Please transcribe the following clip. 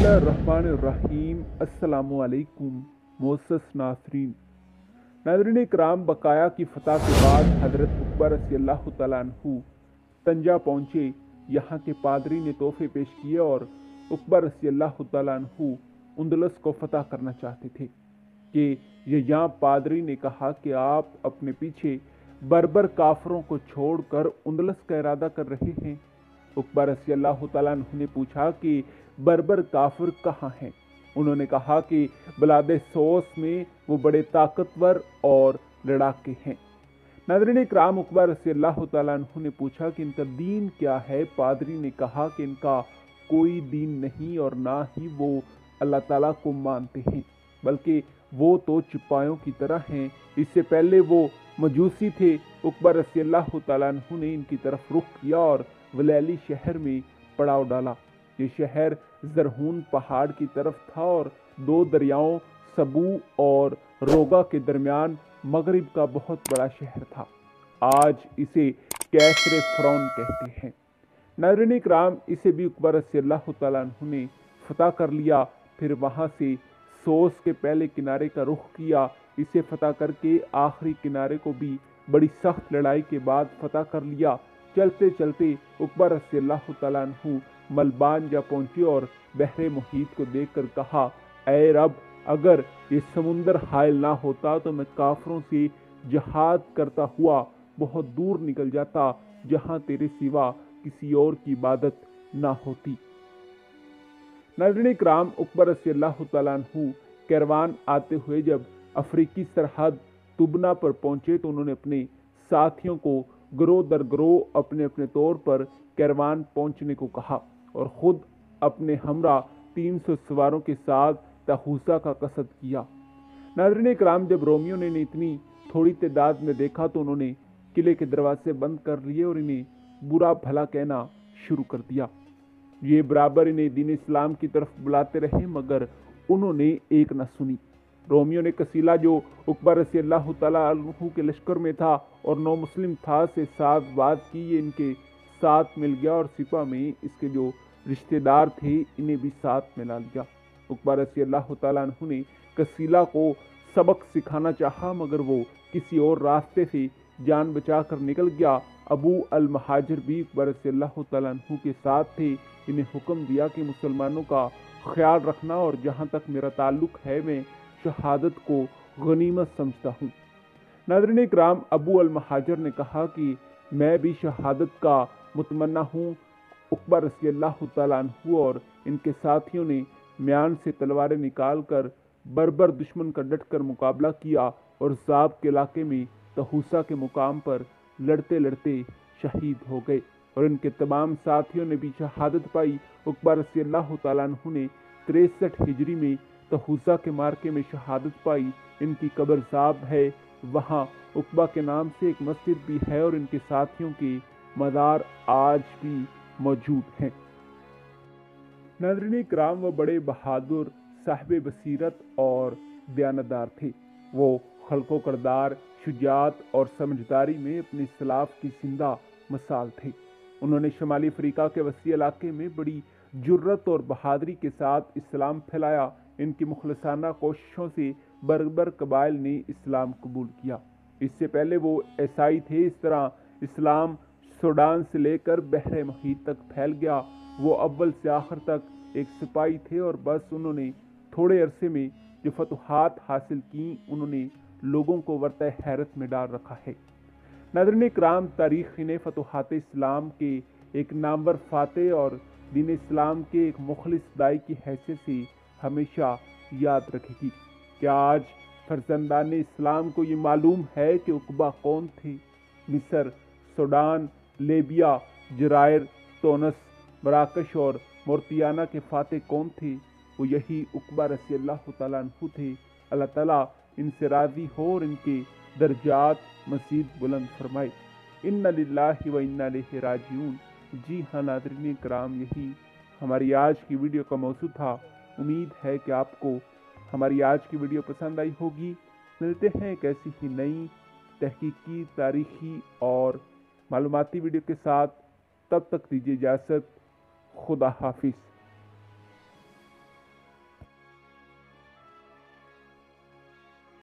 बिस्मिल्लाहिर्रहमानिर्रहीम। अस्सलामुअलैकुम मोअज़्ज़ज़ नाज़रीन। नाज़रीन इकराम, बकाया की फतह के बाद हज़रत उक़बा रज़ियल्लाहु तआला अन्हु तंजा पहुँचे। यहाँ के पादरी ने तोहफे पेश किए और उक़बा रज़ियल्लाहु तआला अन्हु उंदलस को फतह करना चाहते थे कि यहाँ पादरी ने कहा कि आप अपने पीछे बर्बर काफरों को छोड़कर उंदलस का इरादा कर रहे हैं। उक़बा रज़ियल्लाहु तआला अन्हु ने पूछा कि बर्बर काफिर कहाँ हैं? उन्होंने कहा कि बिलादे सोस में वो बड़े ताकतवर और लड़ाके हैं। नाज़रीन इकराम, उक़बा रज़ियल्लाहु तआला अन्हु ने पूछा कि इनका दीन क्या है? पादरी ने कहा कि इनका कोई दीन नहीं और ना ही वो अल्लाह ताला को मानते हैं, बल्कि वो तो चिपायों की तरह हैं। इससे पहले वो मजूसी थे। उक़बा रज़ियल्लाहु तआला अन्हु ने इनकी तरफ रुख किया और वलैली शहर में पड़ाव डाला। ये शहर ज़रहून पहाड़ की तरफ था और दो दरियाओं सबू और रोगा के दरमियान मगरिब का बहुत बड़ा शहर था। आज इसे कैसरे फ़िरौन कहते हैं। नाज़रीन इकराम, इसे भी उक़बा रज़ियल्लाहु तआला अन्हु ने फतह कर लिया। फिर वहाँ से सोस के पहले किनारे का रुख किया। इसे फतह करके आखिरी किनारे को भी बड़ी सख्त लड़ाई के बाद फतह कर लिया। चलते चलते उक़बा रज़ियल्लाहु तआला अन्हु मलबान जा पहुँचे और बहरे मुहीत को देखकर कहा, ऐ रब, अगर ये समुंदर हायल ना होता तो मैं काफरों से जिहाद करता हुआ बहुत दूर निकल जाता, जहाँ तेरे सिवा किसी और की इबादत ना होती। नाज़रीन इकराम, उक़बा रज़ियल्लाहु तआला अन्हु कैरवान आते हुए जब अफ्रीकी सरहद तुबना पर पहुँचे तो उन्होंने अपने साथियों को ग्रोह दर ग्रोह अपने अपने तौर पर कैरवान पहुँचने को कहा और ख़ुद अपने हमरा 300 सवारों के साथ तहूसा का कसद किया। नाज़रीन इकराम, जब रोमियों ने इतनी थोड़ी तादाद में देखा तो उन्होंने किले के दरवाजे बंद कर लिए और इन्हें बुरा भला कहना शुरू कर दिया। ये बराबर इन्हें दीन इस्लाम की तरफ बुलाते रहे, मगर उन्होंने एक न सुनी। रोमियों ने कसीला, जो उक़बा रज़ियल्लाहु तआला अन्हु के लश्कर में था और नौ मुस्लिम था, से साथ बात की। ये इनके साथ मिल गया और सिपा में इसके जो रिश्तेदार थे इन्हें भी साथ मिला लिया। उक़बा रज़ियल्लाहु तआला अन्हु ने कसीला को सबक सिखाना चाहा, मगर वो किसी और रास्ते से जान बचा कर निकल गया। अबू अल महाजिर भी उक़बा रज़ियल्लाहु तआला अन्हु के साथ थे। इन्हें हुक्म दिया कि मुसलमानों का ख्याल रखना और जहाँ तक मेरा ताल्लुक़ है मैं शहादत को गनीमत समझता हूँ। नाज़रीन इकराम, अबू अल महाजिर ने कहा कि मैं भी शहादत का मुतमन्ना हूँ। उक़बा रज़ियल्लाहु तआला अन्हु और इनके साथियों ने म्यान से तलवारें निकाल कर बर्बर दुश्मन का डटकर मुकाबला किया और ज़ाब के इलाके में तहूसा के मुकाम पर लड़ते लड़ते शहीद हो गए और इनके तमाम साथियों ने भी शहादत पाई। उक़बा रज़ियल्लाहु तआला अन्हु ने 63 हिजरी में तहूसा के मार्के में शहादत पाई। इनकी कब्र ज़ाब है। वहाँ उक़बा के नाम से एक मस्जिद भी है और इनके साथियों के मज़ार आज भी मौजूद हैं। नाज़रीन इकराम, वो बड़े बहादुर, साहिब बसीरत और दयानतदार थे। वो खल्को करदार, शुजात और समझदारी में अपने सलाफ की जिंदा मिसाल थे। उन्होंने शुमाली अफ्रीका के वसी इलाके में बड़ी जुर्रत और बहादुरी के साथ इस्लाम फैलाया। इनकी मुखलसाना कोशिशों से बर्बर कबाइल ने इस्लाम कबूल किया। इससे पहले वो ईसाई थे। इस तरह इस्लाम सूडान से लेकर बहरे मुहीत तक फैल गया। वो अव्वल से आखिर तक एक सिपाही थे और बस उन्होंने थोड़े अरसे में जो फतुहात हासिल की, उन्होंने लोगों को वर्ता हैरत में डाल रखा है। नाज़रीन इकराम, तारीख़ इन्हें फतुहात इस्लाम के एक नामवर फाते और दीन इस्लाम के एक मुखलिस दाई की हैसियत से हमेशा याद रखेगी। क्या आज फर्जंदान इस्लाम को ये मालूम है कि उक़बा कौन थे? मिस्र, सूडान, लीबिया, जरायर, तूनिस, मराकश और मोरतियाना के फाते कौन थे? वो यही उक़बा रज़ियल्लाहु तआला अन्हु थे। अल्लाह ताला इनसे राज़ी हो और इनके दर्जात मज़ीद बुलंद फरमाए। इन्ना लिल्लाहि व इन्ना इलैहि राजिऊन। जी हाँ नाज़रीन इकराम, यही हमारी आज की वीडियो का मौजू था। उम्मीद है कि आपको हमारी आज की वीडियो पसंद आई होगी। मिलते हैं एक ऐसी ही नई तहकीकी, तारीखी और मालूमाती वीडियो के साथ। तब तक दीजिए इजाज़त। खुदा हाफिज़।